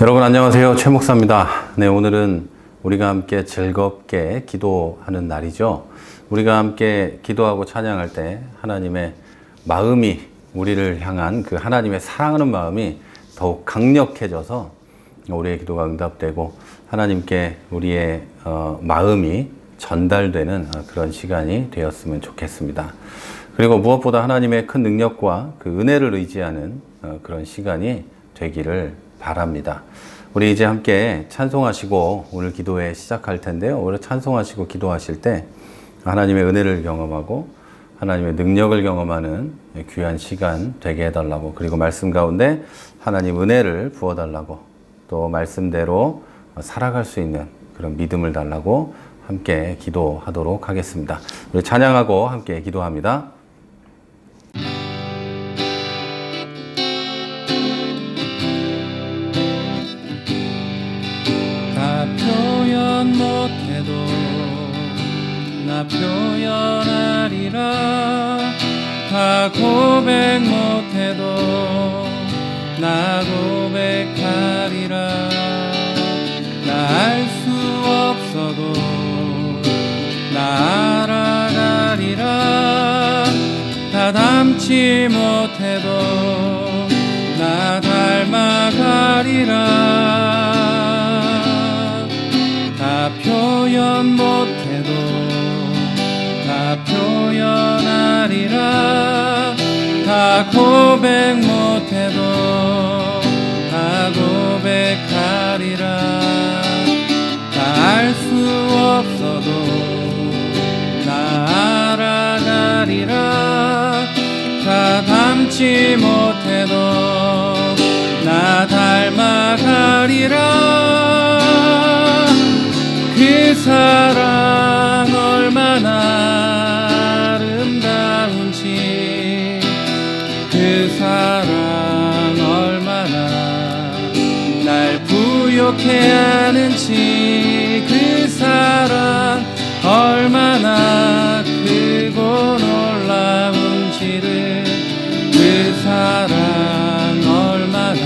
여러분 안녕하세요. 최 목사입니다. 네, 오늘은 우리가 함께 즐겁게 기도하는 날이죠. 우리가 함께 기도하고 찬양할 때 하나님의 마음이 우리를 향한 그 하나님의 사랑하는 마음이 더욱 강력해져서 우리의 기도가 응답되고 하나님께 우리의 마음이 전달되는 그런 시간이 되었으면 좋겠습니다. 그리고 무엇보다 하나님의 큰 능력과 그 은혜를 의지하는 그런 시간이 되기를 바랍니다. 우리 이제 함께 찬송하시고 오늘 기도회 시작할 텐데요. 오늘 찬송하시고 기도하실 때 하나님의 은혜를 경험하고 하나님의 능력을 경험하는 귀한 시간 되게 해달라고, 그리고 말씀 가운데 하나님 은혜를 부어달라고, 또 말씀대로 살아갈 수 있는 그런 믿음을 달라고 함께 기도하도록 하겠습니다. 우리 찬양하고 함께 기도합니다. 표현 못해도 나 표현하리라. 다 고백 못해도 나 고백하리라. 나 알 수 없어도 나 알아가리라. 다 닮지 못해도 나 닮아가리라. 다 표현 못해도 다 표현하리라. 다 고백 못해도 다 고백하리라. 다 알 수 없어도 나 알아가리라. 다 닮지 못해도 나 닮아가리라. 그 사랑 얼마나 아름다운지, 그 사랑 얼마나 날 부욕해 하는지, 그 사랑 얼마나 크고 놀라운지를, 그 사랑 얼마나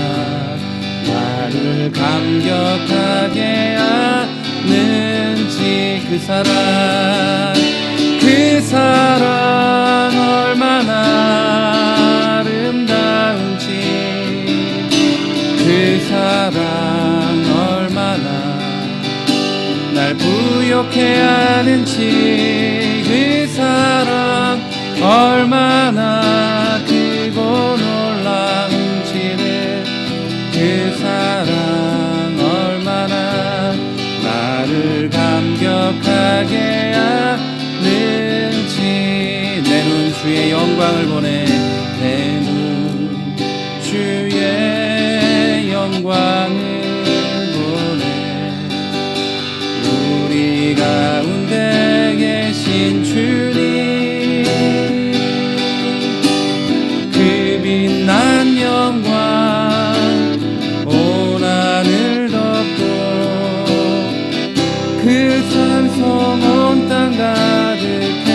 나를 감격하게 하는지, 그 사랑 얼마나 아름다운지, 그 사랑 얼마나 날 부욕해 하는지, 그 사랑 얼마나 크고 놀라운지를, 그 사랑 얼마나 나를 감격하게 하는지. 내 눈 주의 영광을 보내, 내 눈 주의 영광을 보내. 우리 가운데 계신 주님, 그 빛난 영광 온 하늘 덮고, 그 찬송 온 땅 가득해.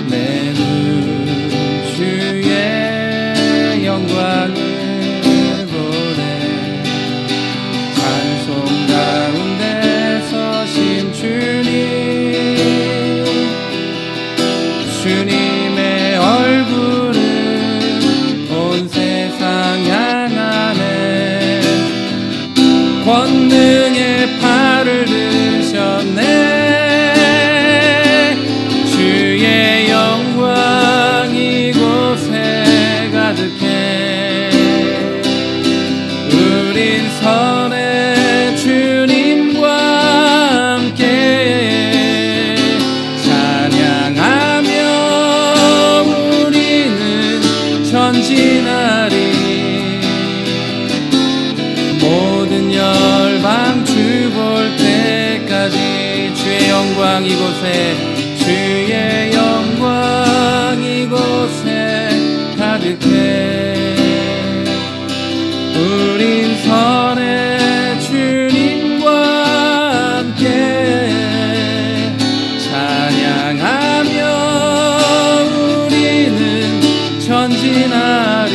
내 눈 주의 영광을 보내. 찬송 가운데 서신 주님, 주님의 얼굴을 온 세상 향하네. 권능의 팔을 드셨네. 주의 영광 이곳에 가득해. 우린 선의 주님과 함께 찬양하며 우리는 전진하리. 모든 열방 주 볼 때까지 주의 영광 이곳에, 주의 영광 이곳에 가득해. 우린 선의 주님과 함께 찬양하며 우리는 전진하리.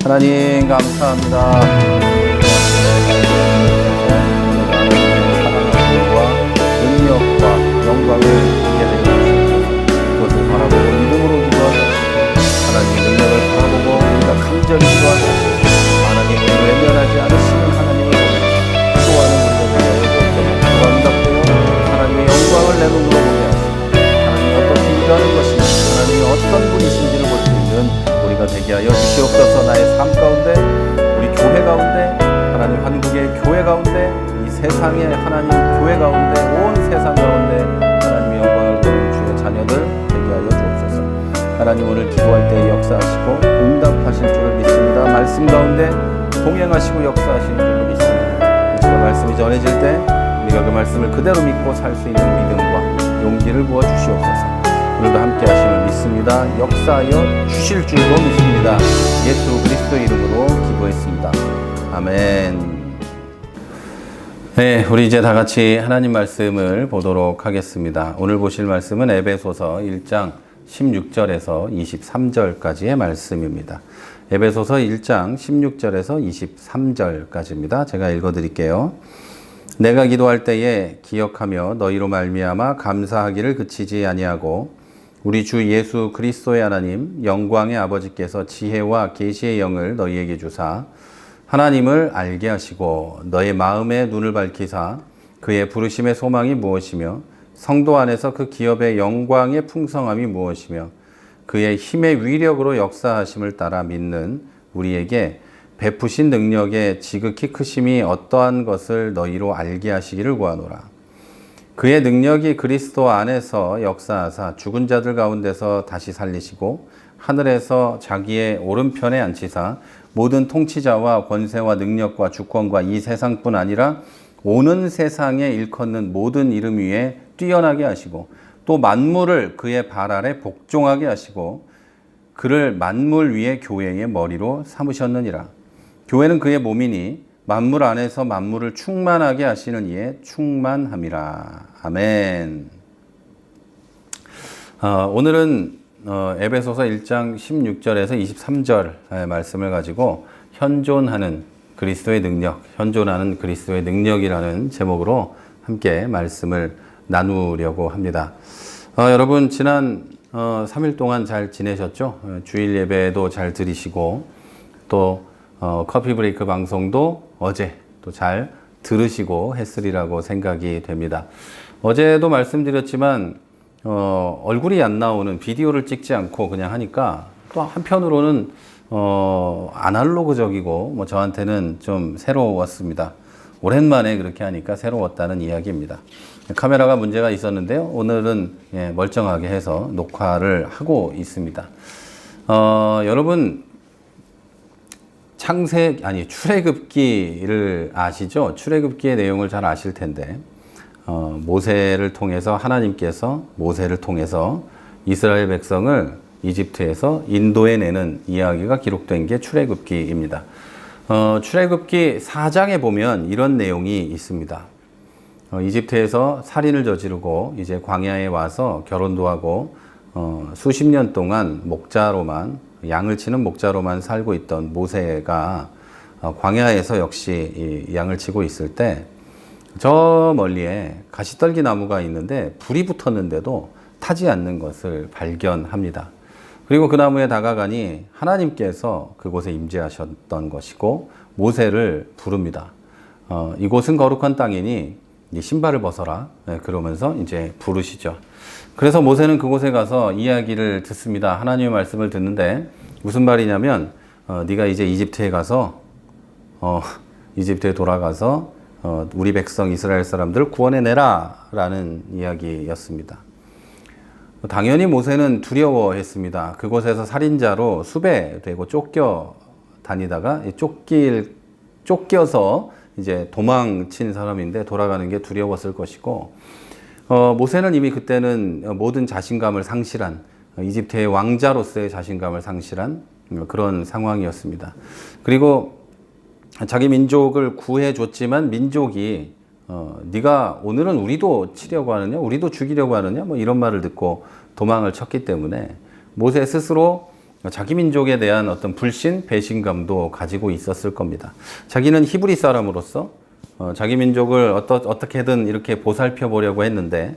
하나님 감사합니다. 능력과 영광을 주게 되어 주옵소서. 그것을 바라보고 믿음으로 기도하자. 하나님의 능력을 바라보고 우리가 간절히 기도하자. 하나님 우리를 외면하지 않으시는 하나님을 보며 기도하는 우리가 되어 주옵소서. 기도가 응답되어 하나님의 영광을 내 눈으로 보게 하시고 하나님이 어떻게 일하는 것인지 하나님이 어떤 분이신지를 볼 수 있는 우리가 되게 하여 주시옵소서. 나의 삶 가운데 우리 교회 가운데 하나님 한국의 교회 가운데 이 세상의 하나님 교회 가운데 온 세상 가운데 하나님의 영광을 보는 주의 자녀들 되게 하여 주옵소서. 하나님 오늘 기도할 때 역사하시고 응답하실 줄을 믿습니다. 말씀 가운데 동행하시고 역사하시는 줄을 믿습니다. 주의 말씀이 전해질 때 우리가 그 말씀을 그대로 믿고 살 수 있는 믿음과 용기를 부어 주시옵소서. 오늘도 함께 하심을 믿습니다. 역사하여 주실 줄도 믿습니다. 예수 그리스도의 이름으로 기도했습니다. 아멘. 네, 우리 이제 다 같이 하나님 말씀을 보도록 하겠습니다. 오늘 보실 말씀은 에베소서 1장 16절에서 23절까지의 말씀입니다. 에베소서 1장 16절에서 23절까지입니다. 제가 읽어드릴게요. 내가 기도할 때에 기억하며 너희로 말미암아 감사하기를 그치지 아니하고 우리 주 예수 그리스도의 하나님 영광의 아버지께서 지혜와 계시의 영을 너희에게 주사 하나님을 알게 하시고 너의 마음의 눈을 밝히사 그의 부르심의 소망이 무엇이며 성도 안에서 그 기업의 영광의 풍성함이 무엇이며 그의 힘의 위력으로 역사하심을 따라 믿는 우리에게 베푸신 능력의 지극히 크심이 어떠한 것을 너희로 알게 하시기를 구하노라. 그의 능력이 그리스도 안에서 역사하사 죽은 자들 가운데서 다시 살리시고 하늘에서 자기의 오른편에 앉히사 모든 통치자와 권세와 능력과 주권과 이 세상뿐 아니라 오는 세상에 일컫는 모든 이름 위에 뛰어나게 하시고 또 만물을 그의 발 아래 복종하게 하시고 그를 만물 위의 교회의 머리로 삼으셨느니라. 교회는 그의 몸이니 만물 안에서 만물을 충만하게 하시는 이에 충만함이라. 아멘. 오늘은 에베소서 1장 16절에서 23절 말씀을 가지고 현존하는 그리스도의 능력이라는 제목으로 함께 말씀을 나누려고 합니다. 여러분 지난 3일 동안 잘 지내셨죠? 주일 예배도 잘 들으시고 또 커피 브레이크 방송도 어제 또 잘 들으시고 했으리라고 생각이 됩니다. 어제도 말씀드렸지만 얼굴이 안 나오는 비디오를 찍지 않고 그냥 하니까 또 한편으로는 아날로그적이고 뭐 저한테는 좀 새로웠습니다. 오랜만에 그렇게 하니까 새로웠다는 이야기입니다. 카메라가 문제가 있었는데요. 오늘은 멀쩡하게 해서 녹화를 하고 있습니다. 여러분 출애굽기를 아시죠? 출애굽기의 내용을 잘 아실 텐데 모세를 통해서 하나님께서 모세를 통해서 이스라엘 백성을 이집트에서 인도해 내는 이야기가 기록된 게 출애굽기입니다. 출애굽기 4장에 보면 이런 내용이 있습니다. 이집트에서 살인을 저지르고 이제 광야에 와서 결혼도 하고 수십 년 동안 양을 치는 목자로만 살고 있던 모세가 광야에서 역시 이 양을 치고 있을 때 저 멀리에 가시떨기 나무가 있는데 불이 붙었는데도 타지 않는 것을 발견합니다. 그리고 그 나무에 다가가니 하나님께서 그곳에 임재하셨던 것이고 모세를 부릅니다. 이곳은 거룩한 땅이니 네 신발을 벗어라. 그러면서 이제 부르시죠. 그래서 모세는 그곳에 가서 이야기를 듣습니다. 하나님의 말씀을 듣는데 무슨 말이냐면 네가 이제 이집트에 돌아가서 우리 백성 이스라엘 사람들을 구원해내라 라는 이야기였습니다. 당연히 모세는 두려워했습니다. 그곳에서 살인자로 수배되고 쫓겨 다니다가 쫓겨서 이제 도망친 사람인데 돌아가는 게 두려웠을 것이고 모세는 이미 그때는 모든 자신감을 상실한 이집트의 왕자로서의 자신감을 상실한 그런 상황이었습니다. 그리고 자기 민족을 구해줬지만 민족이 네가 오늘은 우리도 치려고 하느냐, 우리도 죽이려고 하느냐, 뭐 이런 말을 듣고 도망을 쳤기 때문에 모세 스스로 자기 민족에 대한 어떤 불신, 배신감도 가지고 있었을 겁니다. 자기는 히브리 사람으로서 자기 민족을 어떻게든 이렇게 보살펴 보려고 했는데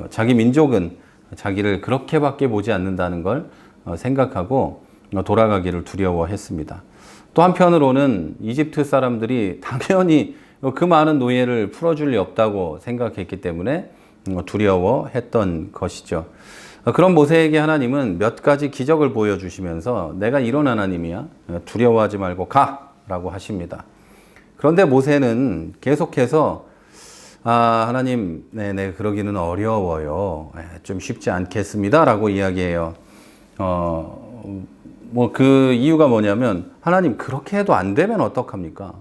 자기 민족은 자기를 그렇게밖에 보지 않는다는 걸 생각하고 돌아가기를 두려워했습니다. 또 한편으로는 이집트 사람들이 당연히 그 많은 노예를 풀어줄 리 없다고 생각했기 때문에 두려워했던 것이죠. 그런 모세에게 하나님은 몇 가지 기적을 보여주시면서 내가 이런 하나님이야. 두려워하지 말고 가! 라고 하십니다. 그런데 모세는 계속해서 하나님, 네, 그러기는 어려워요. 좀 쉽지 않겠습니다. 라고 이야기해요. 그 이유가 뭐냐면 하나님 그렇게 해도 안 되면 어떡합니까?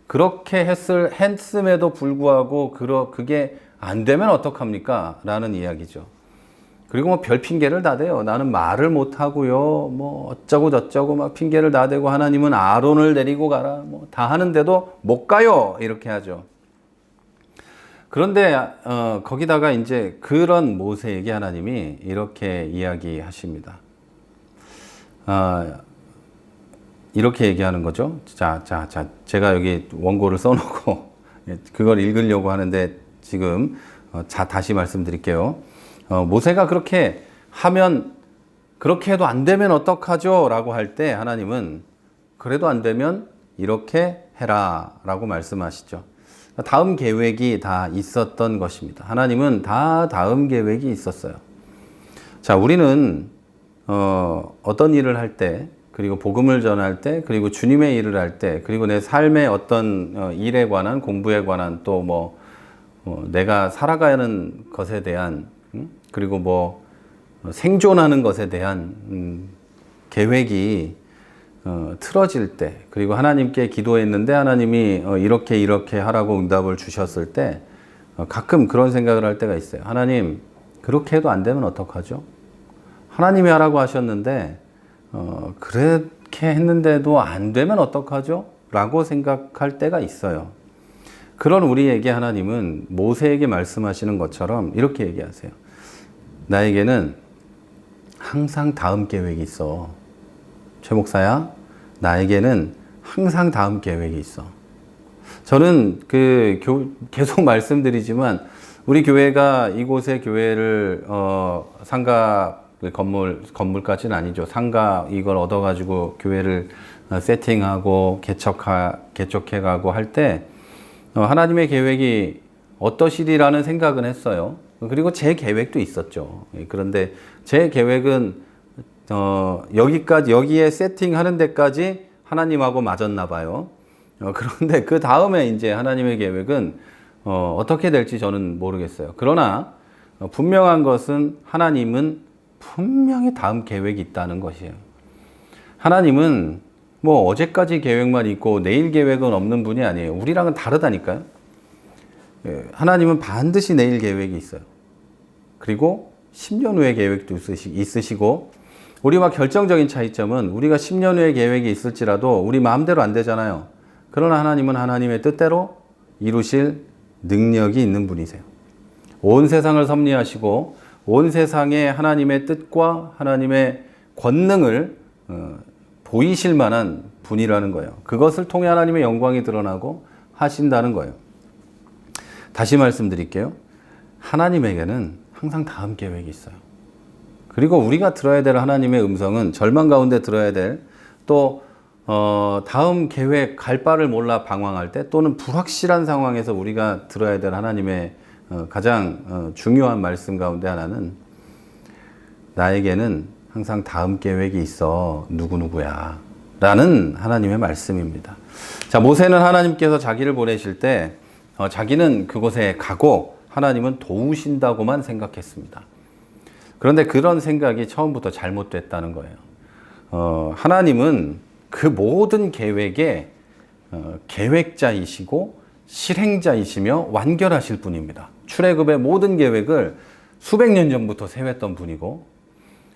그렇게 했음에도 불구하고 그게 안 되면 어떡합니까? 라는 이야기죠. 그리고 별 핑계를 다 대요. 나는 말을 못 하고요. 어쩌고 저쩌고 막 핑계를 다 대고 하나님은 아론을 데리고 가라. 다 하는데도 못 가요. 이렇게 하죠. 그런데 거기다가 이제 그런 모세에게 하나님이 이렇게 이야기하십니다. 이렇게 얘기하는 거죠. 자, 제가 여기 원고를 써놓고 그걸 읽으려고 하는데 지금 다시 말씀드릴게요. 모세가 그렇게 하면 그렇게 해도 안 되면 어떡하죠? 라고 할 때 하나님은 그래도 안 되면 이렇게 해라 라고 말씀하시죠. 다음 계획이 다 있었던 것입니다. 하나님은 다 다음 계획이 있었어요. 자, 우리는 어떤 일을 할 때, 그리고 복음을 전할 때, 그리고 주님의 일을 할 때, 그리고 내 삶의 어떤 일에 관한, 공부에 관한, 또 내가 살아가는 것에 대한, 그리고 생존하는 것에 대한 계획이 틀어질 때, 그리고 하나님께 기도했는데 하나님이 이렇게 하라고 응답을 주셨을 때 가끔 그런 생각을 할 때가 있어요. 하나님, 그렇게 해도 안 되면 어떡하죠? 하나님이 하라고 하셨는데 그렇게 했는데도 안 되면 어떡하죠? 라고 생각할 때가 있어요. 그런 우리에게 하나님은 모세에게 말씀하시는 것처럼 이렇게 얘기하세요. 나에게는 항상 다음 계획이 있어. 최 목사야, 나에게는 항상 다음 계획이 있어. 저는 계속 말씀드리지만 우리 교회가 이곳의 교회를 상가 건물까지는 아니죠. 상가 이걸 얻어가지고 교회를 세팅하고 개척해가고 할 때 하나님의 계획이 어떠시리라는 생각은 했어요. 그리고 제 계획도 있었죠. 그런데 제 계획은 여기에 세팅하는 데까지 하나님하고 맞았나 봐요. 그런데 그 다음에 이제 하나님의 계획은 어떻게 될지 저는 모르겠어요. 그러나 분명한 것은 하나님은 분명히 다음 계획이 있다는 것이에요. 하나님은 어제까지 계획만 있고 내일 계획은 없는 분이 아니에요. 우리랑은 다르다니까요. 하나님은 반드시 내일 계획이 있어요. 그리고 10년 후의 계획도 있으시고 우리와 결정적인 차이점은 우리가 10년 후의 계획이 있을지라도 우리 마음대로 안 되잖아요. 그러나 하나님은 하나님의 뜻대로 이루실 능력이 있는 분이세요. 온 세상을 섭리하시고 온 세상에 하나님의 뜻과 하나님의 권능을 보이실 만한 분이라는 거예요. 그것을 통해 하나님의 영광이 드러나고 하신다는 거예요. 다시 말씀드릴게요. 하나님에게는 항상 다음 계획이 있어요. 그리고 우리가 들어야 될 하나님의 음성은 절망 가운데 들어야 될 또 다음 계획 갈 바를 몰라 방황할 때 또는 불확실한 상황에서 우리가 들어야 될 하나님의 가장 중요한 말씀 가운데 하나는 나에게는 항상 다음 계획이 있어 누구누구야 라는 하나님의 말씀입니다. 자, 모세는 하나님께서 자기를 보내실 때 자기는 그곳에 가고 하나님은 도우신다고만 생각했습니다. 그런데 그런 생각이 처음부터 잘못됐다는 거예요. 하나님은 그 모든 계획의 계획자이시고 실행자이시며 완결하실 분입니다. 출애굽의 모든 계획을 수백 년 전부터 세웠던 분이고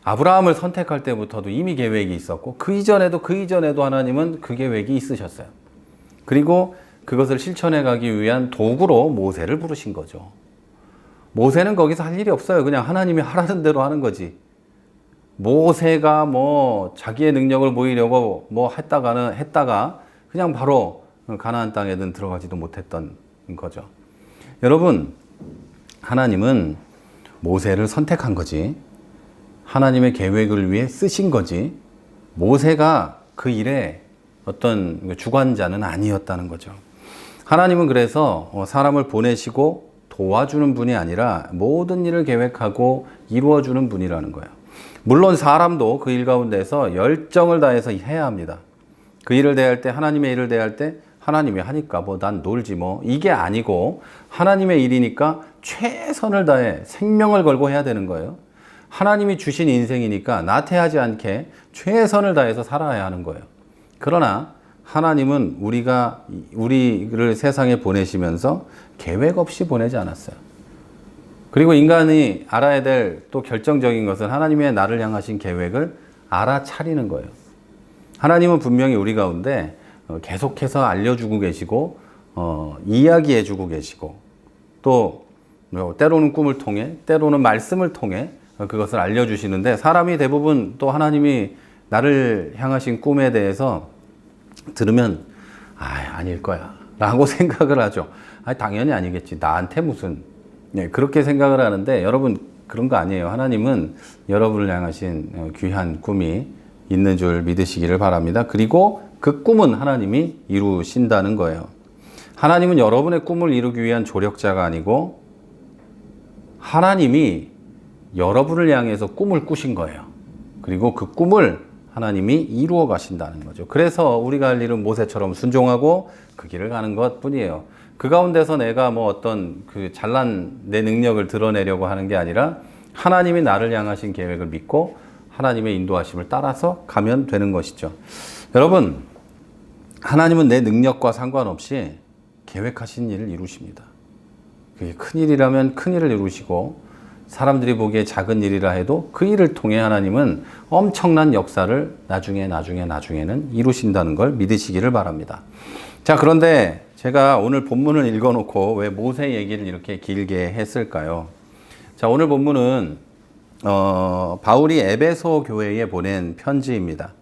아브라함을 선택할 때부터도 이미 계획이 있었고 그 이전에도 하나님은 그 계획이 있으셨어요. 그리고 그것을 실천해 가기 위한 도구로 모세를 부르신 거죠. 모세는 거기서 할 일이 없어요. 그냥 하나님이 하라는 대로 하는 거지. 모세가 뭐 자기의 능력을 보이려고 뭐 했다가 그냥 바로 가나안 땅에는 들어가지도 못했던 거죠. 여러분, 하나님은 모세를 선택한 거지. 하나님의 계획을 위해 쓰신 거지. 모세가 그 일에 어떤 주관자는 아니었다는 거죠. 하나님은 그래서 사람을 보내시고 도와주는 분이 아니라 모든 일을 계획하고 이루어주는 분이라는 거예요. 물론 사람도 그 일 가운데서 열정을 다해서 해야 합니다. 그 일을 대할 때, 하나님의 일을 대할 때 하나님이 하니까 뭐 난 놀지 뭐, 이게 아니고 하나님의 일이니까 최선을 다해 생명을 걸고 해야 되는 거예요. 하나님이 주신 인생이니까 나태하지 않게 최선을 다해서 살아야 하는 거예요. 그러나 하나님은 우리를 세상에 보내시면서 계획 없이 보내지 않았어요. 그리고 인간이 알아야 될 또 결정적인 것은 하나님의 나를 향하신 계획을 알아차리는 거예요. 하나님은 분명히 우리 가운데 계속해서 알려주고 계시고 이야기해주고 계시고 또 때로는 꿈을 통해 때로는 말씀을 통해 그것을 알려주시는데, 사람이 대부분 또 하나님이 나를 향하신 꿈에 대해서 들으면 아닐 거야 라고 생각을 하죠. 당연히 아니겠지, 나한테 무슨, 그렇게 생각을 하는데, 여러분 그런 거 아니에요. 하나님은 여러분을 향하신 귀한 꿈이 있는 줄 믿으시기를 바랍니다. 그리고 그 꿈은 하나님이 이루신다는 거예요. 하나님은 여러분의 꿈을 이루기 위한 조력자가 아니고 하나님이 여러분을 향해서 꿈을 꾸신 거예요. 그리고 그 꿈을 하나님이 이루어 가신다는 거죠. 그래서 우리가 할 일은 모세처럼 순종하고 그 길을 가는 것 뿐이에요. 그 가운데서 내가 뭐 어떤 잘난 내 능력을 드러내려고 하는 게 아니라 하나님이 나를 향하신 계획을 믿고 하나님의 인도하심을 따라서 가면 되는 것이죠. 여러분, 하나님은 내 능력과 상관없이 계획하신 일을 이루십니다. 그게 큰 일이라면 큰 일을 이루시고, 사람들이 보기에 작은 일이라 해도 그 일을 통해 하나님은 엄청난 역사를 나중에는 이루신다는 걸 믿으시기를 바랍니다. 자, 그런데 제가 오늘 본문을 읽어놓고 왜 모세 얘기를 이렇게 길게 했을까요? 자, 오늘 본문은 바울이 에베소 교회에 보낸 편지입니다.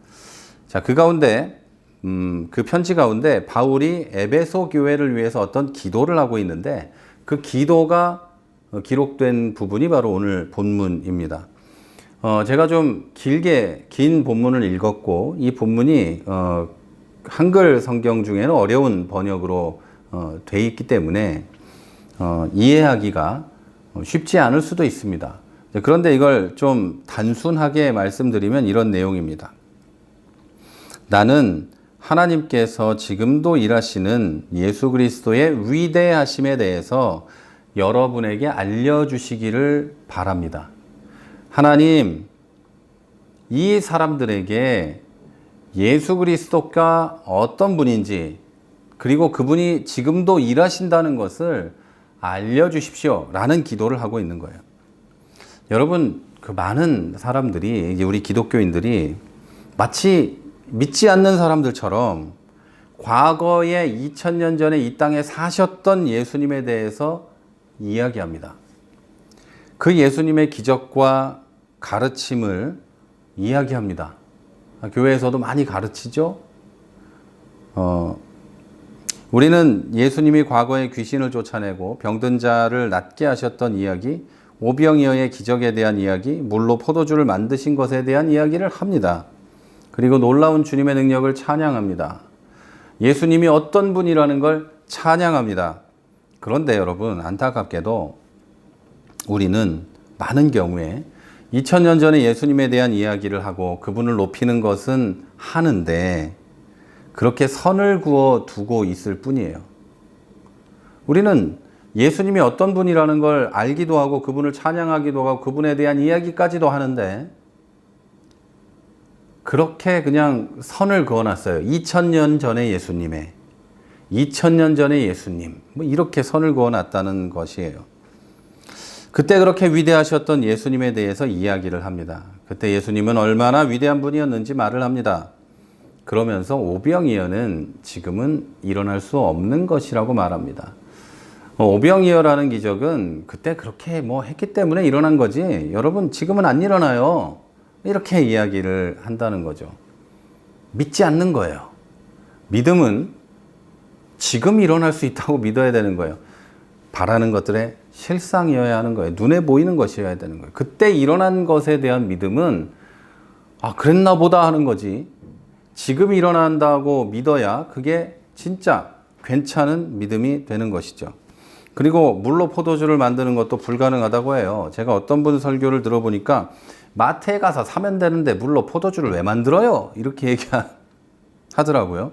자, 그 가운데 그 편지 가운데 바울이 에베소 교회를 위해서 어떤 기도를 하고 있는데, 그 기도가 기록된 부분이 바로 오늘 본문입니다. 제가 좀 긴 본문을 읽었고, 이 본문이 한글 성경 중에는 어려운 번역으로 돼 있기 때문에 이해하기가 쉽지 않을 수도 있습니다. 그런데 이걸 좀 단순하게 말씀드리면 이런 내용입니다. 나는 하나님께서 지금도 일하시는 예수 그리스도의 위대하심에 대해서 여러분에게 알려주시기를 바랍니다. 하나님, 이 사람들에게 예수 그리스도가 어떤 분인지, 그리고 그분이 지금도 일하신다는 것을 알려주십시오 라는 기도를 하고 있는 거예요. 여러분, 그 많은 사람들이, 이제 우리 기독교인들이 마치 믿지 않는 사람들처럼 과거에 2000년 전에 이 땅에 사셨던 예수님에 대해서 이야기합니다. 그 예수님의 기적과 가르침을 이야기합니다. 교회에서도 많이 가르치죠. 우리는 예수님이 과거에 귀신을 쫓아내고 병든 자를 낫게 하셨던 이야기, 오병이어의 기적에 대한 이야기, 물로 포도주를 만드신 것에 대한 이야기를 합니다. 그리고 놀라운 주님의 능력을 찬양합니다. 예수님이 어떤 분이라는 걸 찬양합니다. 그런데 여러분, 안타깝게도 우리는 많은 경우에 2000년 전에 예수님에 대한 이야기를 하고 그분을 높이는 것은 하는데 그렇게 선을 그어 두고 있을 뿐이에요. 우리는 예수님이 어떤 분이라는 걸 알기도 하고 그분을 찬양하기도 하고 그분에 대한 이야기까지도 하는데 그렇게 그냥 선을 그어놨어요. 2000년 전의 예수님의 2000년 전의 예수님, 뭐 이렇게 선을 그어놨다는 것이에요. 그때 그렇게 위대하셨던 예수님에 대해서 이야기를 합니다. 그때 예수님은 얼마나 위대한 분이었는지 말을 합니다. 그러면서 오병이어는 지금은 일어날 수 없는 것이라고 말합니다. 오병이어라는 기적은 그때 그렇게 뭐 했기 때문에 일어난 거지, 여러분 지금은 안 일어나요. 이렇게 이야기를 한다는 거죠. 믿지 않는 거예요. 믿음은 지금 일어날 수 있다고 믿어야 되는 거예요. 바라는 것들의 실상이어야 하는 거예요. 눈에 보이는 것이어야 되는 거예요. 그때 일어난 것에 대한 믿음은 그랬나 보다 하는 거지. 지금 일어난다고 믿어야 그게 진짜 괜찮은 믿음이 되는 것이죠. 그리고 물로 포도주를 만드는 것도 불가능하다고 해요. 제가 어떤 분 설교를 들어보니까 마트에 가서 사면 되는데 물로 포도주를 왜 만들어요? 이렇게 얘기하더라고요.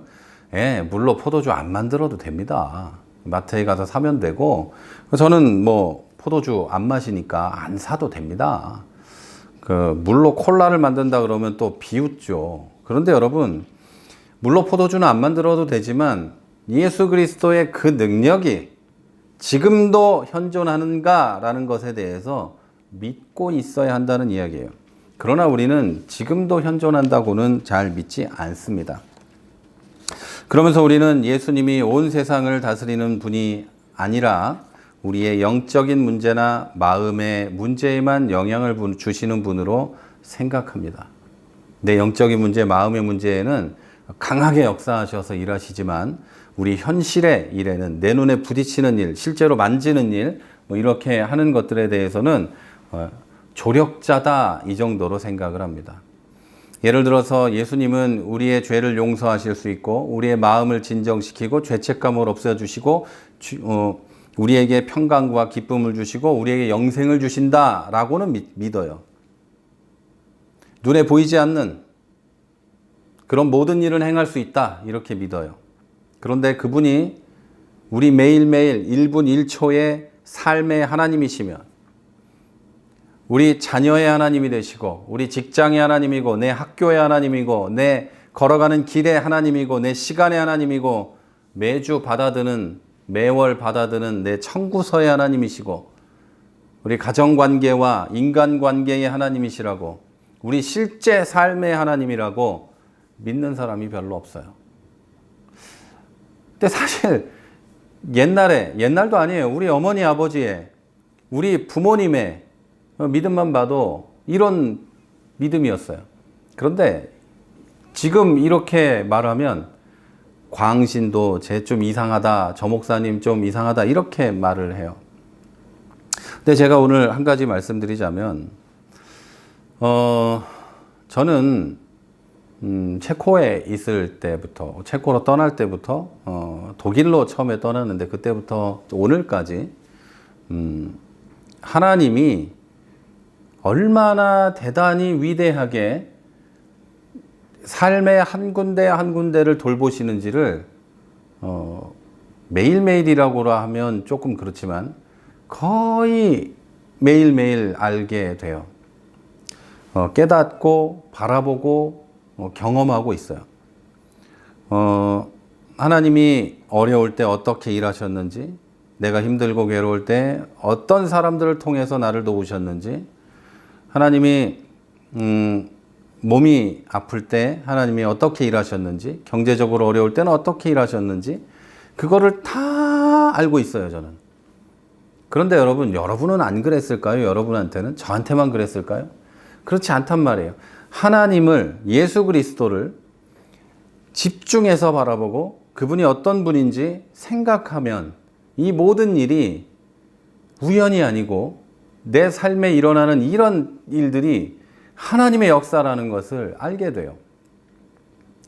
물로 포도주 안 만들어도 됩니다. 마트에 가서 사면 되고, 저는 뭐 포도주 안 마시니까 안 사도 됩니다. 물로 콜라를 만든다 그러면 또 비웃죠. 그런데 여러분, 물로 포도주는 안 만들어도 되지만 예수 그리스도의 그 능력이 지금도 현존하는가라는 것에 대해서 믿고 있어야 한다는 이야기예요. 그러나 우리는 지금도 현존한다고는 잘 믿지 않습니다. 그러면서 우리는 예수님이 온 세상을 다스리는 분이 아니라 우리의 영적인 문제나 마음의 문제에만 영향을 주시는 분으로 생각합니다. 내 영적인 문제, 마음의 문제에는 강하게 역사하셔서 일하시지만 우리 현실의 일에는 내 눈에 부딪히는 일, 실제로 만지는 일, 이렇게 하는 것들에 대해서는 조력자다 이 정도로 생각을 합니다. 예를 들어서 예수님은 우리의 죄를 용서하실 수 있고 우리의 마음을 진정시키고 죄책감을 없애주시고 우리에게 평강과 기쁨을 주시고 우리에게 영생을 주신다라고는 믿어요. 눈에 보이지 않는 그런 모든 일은 행할 수 있다 이렇게 믿어요. 그런데 그분이 우리 매일매일 1분 1초의 삶의 하나님이시면 우리 자녀의 하나님이 되시고 우리 직장의 하나님이고 내 학교의 하나님이고 내 걸어가는 길의 하나님이고 내 시간의 하나님이고 매주 받아드는 매월 받아드는 내 청구서의 하나님이시고 우리 가정관계와 인간관계의 하나님이시라고 우리 실제 삶의 하나님이라고 믿는 사람이 별로 없어요. 근데 사실 옛날도 아니에요. 우리 어머니 아버지의 우리 부모님의 믿음만 봐도 이런 믿음이었어요. 그런데 지금 이렇게 말하면 광신도 쟤 좀 이상하다, 저 목사님 좀 이상하다 이렇게 말을 해요. 근데 제가 오늘 한 가지 말씀드리자면 저는 체코에 있을 때부터 체코로 떠날 때부터 독일로 처음에 떠났는데 그때부터 오늘까지 하나님이 얼마나 대단히 위대하게 삶의 한 군데 한 군데를 돌보시는지를 매일매일이라고 하면 조금 그렇지만 거의 매일매일 알게 돼요. 깨닫고 바라보고 경험하고 있어요. 하나님이 어려울 때 어떻게 일하셨는지, 내가 힘들고 괴로울 때 어떤 사람들을 통해서 나를 도우셨는지, 하나님이 몸이 아플 때 하나님이 어떻게 일하셨는지, 경제적으로 어려울 때는 어떻게 일하셨는지 그거를 다 알고 있어요, 저는. 그런데 여러분은 안 그랬을까요? 여러분한테는? 저한테만 그랬을까요? 그렇지 않단 말이에요. 하나님을, 예수 그리스도를 집중해서 바라보고 그분이 어떤 분인지 생각하면 이 모든 일이 우연이 아니고 내 삶에 일어나는 이런 일들이 하나님의 역사라는 것을 알게 돼요.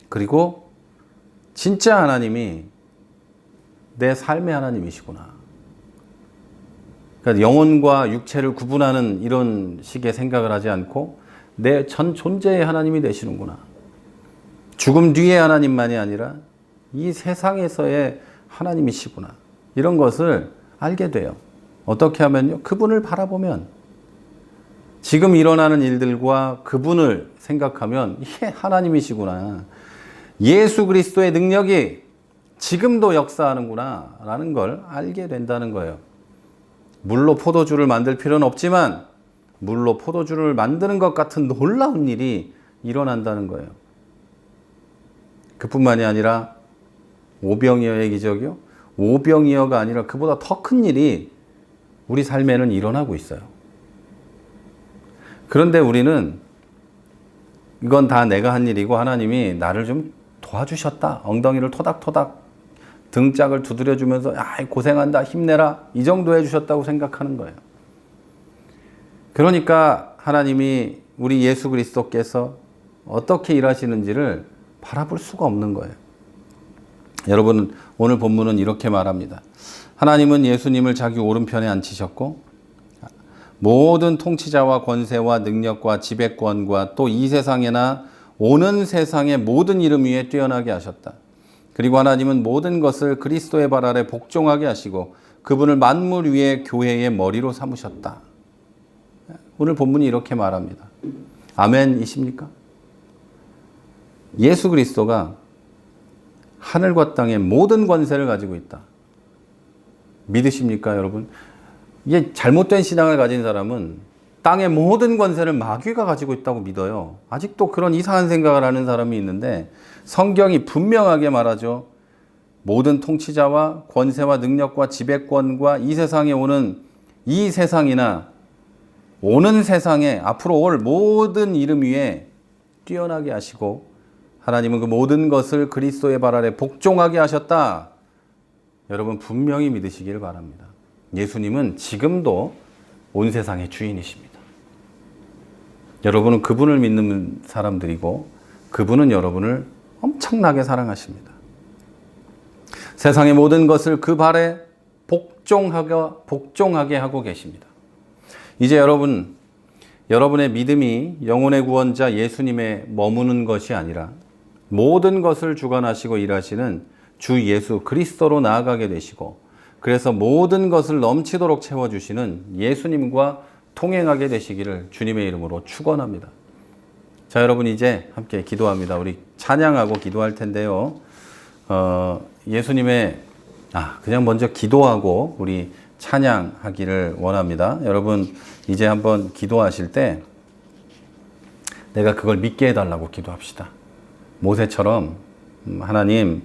그리고 진짜 하나님이 내 삶의 하나님이시구나. 그러니까 영혼과 육체를 구분하는 이런 식의 생각을 하지 않고 내 전 존재의 하나님이 되시는구나. 죽음 뒤의 하나님만이 아니라 이 세상에서의 하나님이시구나. 이런 것을 알게 돼요. 어떻게 하면요? 그분을 바라보면, 지금 일어나는 일들과 그분을 생각하면 이게 하나님이시구나. 예수 그리스도의 능력이 지금도 역사하는구나 라는 걸 알게 된다는 거예요. 물로 포도주를 만들 필요는 없지만 물로 포도주를 만드는 것 같은 놀라운 일이 일어난다는 거예요. 그뿐만이 아니라 오병이어의 기적이요? 오병이어가 아니라 그보다 더 큰 일이 우리 삶에는 일어나고 있어요. 그런데 우리는 이건 다 내가 한 일이고 하나님이 나를 좀 도와주셨다. 엉덩이를 토닥토닥 등짝을 두드려주면서 야, 고생한다, 힘내라, 이 정도 해주셨다고 생각하는 거예요. 그러니까 하나님이 우리 예수 그리스도께서 어떻게 일하시는지를 바라볼 수가 없는 거예요. 여러분, 오늘 본문은 이렇게 말합니다. 하나님은 예수님을 자기 오른편에 앉히셨고 모든 통치자와 권세와 능력과 지배권과 또 이 세상에나 오는 세상의 모든 이름 위에 뛰어나게 하셨다. 그리고 하나님은 모든 것을 그리스도의 발 아래 복종하게 하시고 그분을 만물 위의 교회의 머리로 삼으셨다. 오늘 본문이 이렇게 말합니다. 아멘이십니까? 예수 그리스도가 하늘과 땅의 모든 권세를 가지고 있다. 믿으십니까, 여러분? 이게 잘못된 신앙을 가진 사람은 땅의 모든 권세를 마귀가 가지고 있다고 믿어요. 아직도 그런 이상한 생각을 하는 사람이 있는데 성경이 분명하게 말하죠. 모든 통치자와 권세와 능력과 지배권과 이 세상에 오는 이 세상이나 오는 세상에 앞으로 올 모든 이름 위에 뛰어나게 하시고 하나님은 그 모든 것을 그리스도의 발 아래 복종하게 하셨다. 여러분 분명히 믿으시기를 바랍니다. 예수님은 지금도 온 세상의 주인이십니다. 여러분은 그분을 믿는 사람들이고 그분은 여러분을 엄청나게 사랑하십니다. 세상의 모든 것을 그 발에 복종하게 하고 계십니다. 이제 여러분의 믿음이 영혼의 구원자 예수님에 머무는 것이 아니라 모든 것을 주관하시고 일하시는 주 예수 그리스도로 나아가게 되시고 그래서 모든 것을 넘치도록 채워주시는 예수님과 통행하게 되시기를 주님의 이름으로 축원합니다. 자, 여러분 이제 함께 기도합니다. 우리 찬양하고 기도할 텐데요. 그냥 먼저 기도하고 우리 찬양하기를 원합니다. 여러분 이제 한번 기도하실 때 내가 그걸 믿게 해달라고 기도합시다. 모세처럼 하나님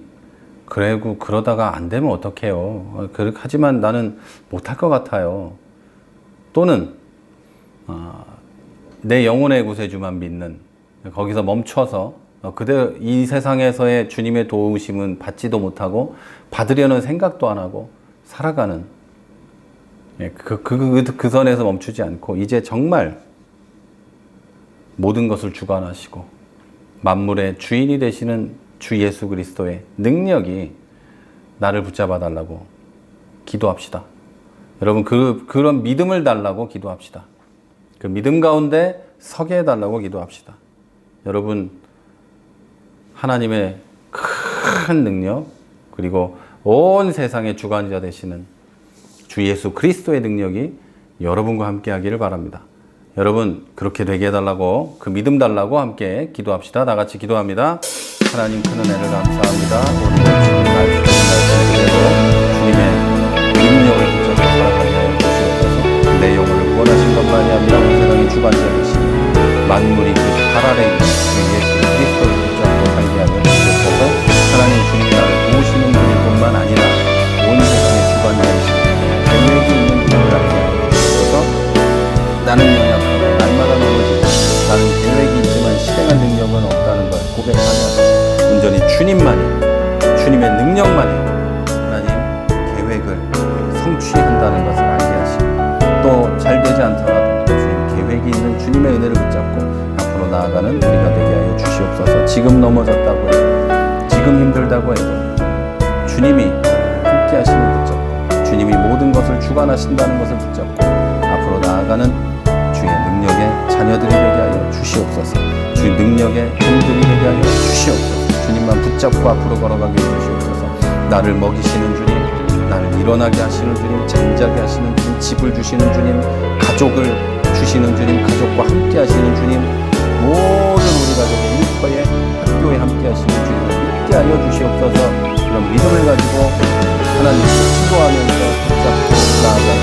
그러다가 안 되면 어떡해요. 하지만 나는 못할 것 같아요. 또는 내 영혼의 구세주만 믿는 거기서 멈춰서 그대로 이 세상에서의 주님의 도우심은 받지도 못하고 받으려는 생각도 안 하고 살아가는 그 선에서 멈추지 않고 이제 정말 모든 것을 주관하시고 만물의 주인이 되시는 주 예수 그리스도의 능력이 나를 붙잡아 달라고 기도합시다. 여러분 그런 믿음을 달라고 기도합시다. 그 믿음 가운데 서게 해달라고 기도합시다. 여러분 하나님의 큰 능력 그리고 온 세상의 주관자 되시는 주 예수 그리스도의 능력이 여러분과 함께 하기를 바랍니다. 여러분 그렇게 되게 해달라고 그 믿음 달라고 함께 기도합시다. 다 같이 기도합니다. 하나님 큰 은혜를 감사합니다. 오늘 주님 말씀대로 주님의 능력을 붙잡고 살아가게 하여 주시옵소서. 내 영혼을 구원하신 것만이 아니라 온 세상의 주관자 되시니 만물이 그 발 아래 있는 주 예수 그리스도를 붙잡고 살게 하여 주시옵소서. 하나님 주님이 나를 도우시는 분일 뿐만 아니라 온 세상의 주관자이시니 계획이 있는 분을 알게 하여 주시옵소서. 나는 연약하고 날마다 넘어지고 나는 계획이 있지만 실행할 능력은 없다는 걸 고백하며 온전히 주님의 능력만이 하나님 계획을 성취한다는 것을 알게 하시고 또 잘 되지 않더라도 주님 계획이 있는 주님의 은혜를 붙잡고 앞으로 나아가는 우리가 되게 하여 주시옵소서. 지금 넘어졌다고 해도 지금 힘들다고 해도 주님이 함께 하심을 붙잡고 주님이 모든 것을 주관하신다는 것을 붙잡고 앞으로 나아가는 주의 능력의 자녀들이 되게 하여 주시옵소서. 주의 능력의 종들이 되게 하여 주시옵소서. 주님만 붙잡고 앞으로 걸어가게 해주시옵소서. 나를 먹이시는 주님, 나를 일어나게 하시는 주님, 잠자게 하시는 주님, 집을 주시는 주님, 가족을 주시는 주님, 가족과 함께 하시는 주님, 모든 우리 가족의 일터에 학교에 함께 하시는 주님을 믿게 하여 주시옵소서. 그런 믿음을 가지고 하나님께 기도하면서 붙잡고 나아가는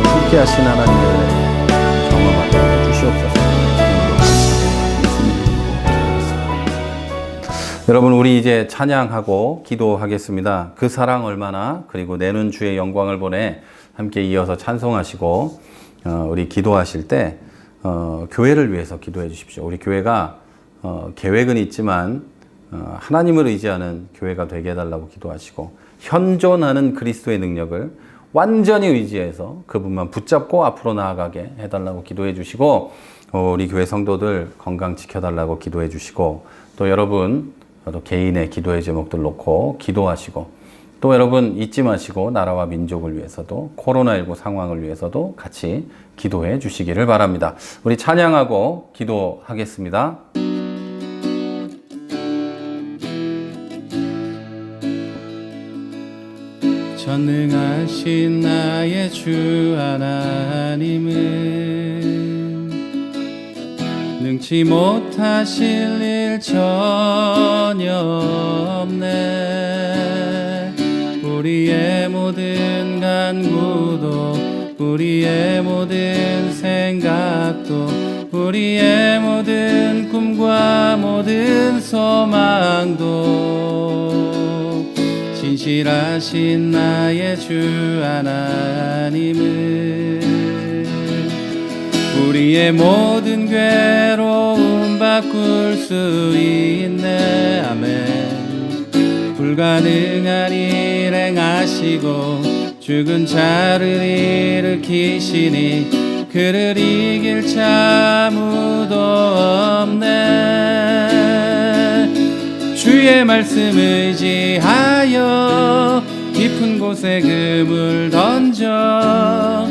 함께 하신 하나님의 은혜를 경험하게 해주시옵소서. 여러분 우리 이제 찬양하고 기도하겠습니다. 그 사랑 얼마나 그리고 내는 주의 영광을 보내 함께 이어서 찬송하시고 우리 기도하실 때 교회를 위해서 기도해 주십시오. 우리 교회가 계획은 있지만 하나님을 의지하는 교회가 되게 해달라고 기도하시고 현존하는 그리스도의 능력을 완전히 의지해서 그분만 붙잡고 앞으로 나아가게 해달라고 기도해 주시고 우리 교회 성도들 건강 지켜달라고 기도해 주시고 또 여러분 또 개인의 기도의 제목들 놓고 기도하시고 또 여러분 잊지 마시고 나라와 민족을 위해서도 코로나19 상황을 위해서도 같이 기도해 주시기를 바랍니다. 우리 찬양하고 기도하겠습니다. 전능하신 나의 주 하나님은 능치 못하실 일 전혀 없네. 우리의 모든 간구도 우리의 모든 생각도 우리의 모든 꿈과 모든 소망도 신실하신 나의 주 하나님은 우리의 모든 괴로움 바꿀 수 있네. 아멘. 불가능한 일 행하시고 죽은 자를 일으키시니 그를 이길 자 아무도 없네. 주의 말씀 의지하여 깊은 곳에 그물 던져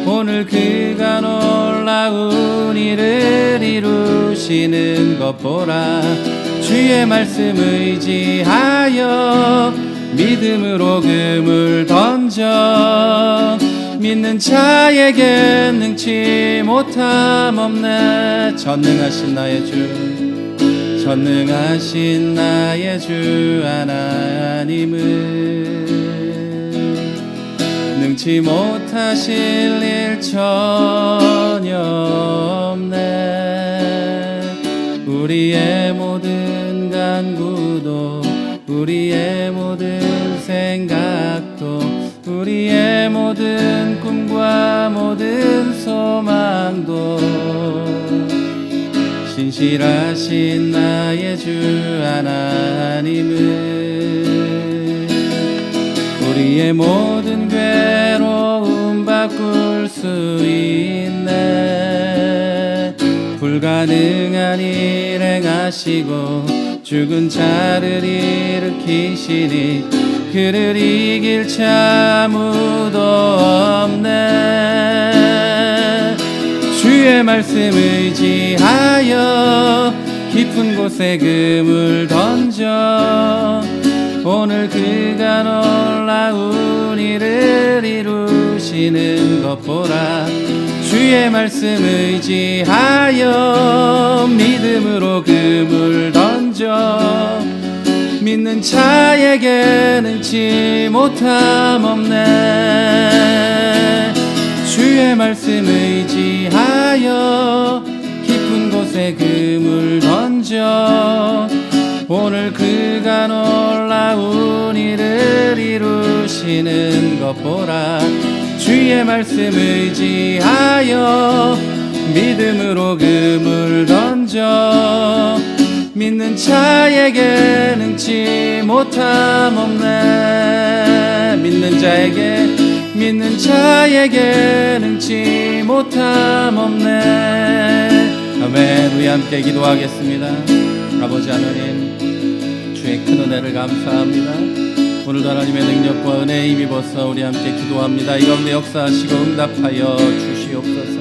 오늘 그가 놀라운 일을 이루시는 것 보라. 주의 말씀 의지하여 믿음으로 그물 던져 믿는 자에게 능치 못함 없네. 전능하신 나의 주 전능하신 나의 주 하나님은 능치 못하실 일 전혀 없네. 우리의 모든 간구도 우리의 모든 생각도 우리의 모든 꿈과 모든 소망도 신실하신 나의 주 하나님은 우리의 모든 괴로움 바꿀 수 있네. 불가능한 일 행하시고 죽은 자를 일으키시니 그를 이길 자 아무도 없네. 주의 말씀 의지하여 깊은 곳에 그물 던져 오늘 그가 놀라운 일을 이루시는 것 보라. 주의 말씀 의지하여 믿음으로 그물 던져 믿는 자에게 능치 못함 없네. 주의 말씀 의지하여 깊은 곳에 그물 던져 오늘 그가 놀라운 일을 이루시는 것 보라. 주의 말씀 의지하여 믿음으로 그물 던져 믿는 자에게 능치 못함 없네. 믿는 자에게 능치 못함 없네. 아멘. 우리 함께 기도하겠습니다. 아버지 하나님, 주의 큰 은혜를 감사합니다. 오늘도 하나님의 능력과 은혜에 힘입어서 우리 함께 기도합니다. 이 가운데 역사하시고 응답하여 주시옵소서.